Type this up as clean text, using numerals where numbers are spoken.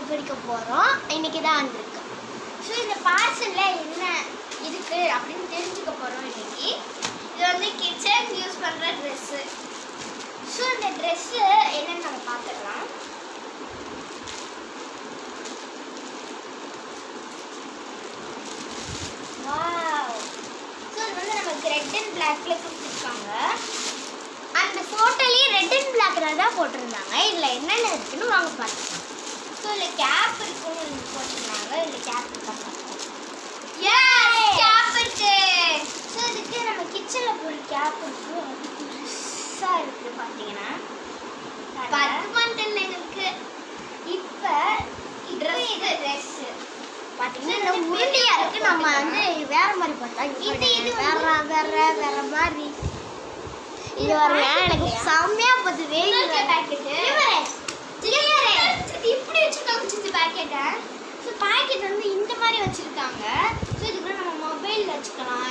கண்டுபிடிக்க போகிறோம். இன்னைக்கு தான் வந்திருக்கு. ஸோ இந்த பார்சலில் என்ன இருக்குது அப்படின்னு தெரிஞ்சுக்க போகிறோம் இன்னைக்கு. இது வந்து கிச்சன் யூஸ் பண்ணுற ட்ரெஸ்ஸு. ஸோ இந்த ட்ரெஸ்ஸு என்னன்னு நம்ம பார்த்துக்கலாம். வாவ்! ஸோ இது வந்து நமக்கு ரெட் அண்ட் பிளாக்ல கொடுத்துருக்காங்க. அந்த ஃபோட்டோலேயே ரெட் அண்ட் பிளாக்ல தான் போட்டிருந்தாங்க. இதில் என்னென்ன இருக்குன்னு வாங்க பார்த்துக்கலாம். ஸோ இதில் கேப் இருக்குன்னு போட்டிருந்தாங்க. இதில் கேப் இருக்கா பார்க்கலாம். கேப் இருக்கு. ஸோ இதுக்கு நம்ம கிச்சனில் போகிற கேப் இருக்கு. அது புதுசாக இருக்குது பார்த்தீங்கன்னா 10 மந்த் இருக்கு. இப்போ இது ட்ரெஸ்ஸு பார்த்தீங்கன்னா இந்த உருளையாக இருக்குது. நம்ம வந்து வேற மாதிரி பார்த்தா இது வேற மாதிரி இது வருங்க. எனக்கு செம்மையாக பார்த்துது. பேக்கெட்டு இப்படி வச்சுருக்காங்க சித்து பேக்கெட்டை. ஸோ பேக்கெட் வந்து இந்த மாதிரி வச்சுருக்காங்க. ஸோ இதுக்குள்ள நம்ம மொபைல் வச்சுக்கலாம்.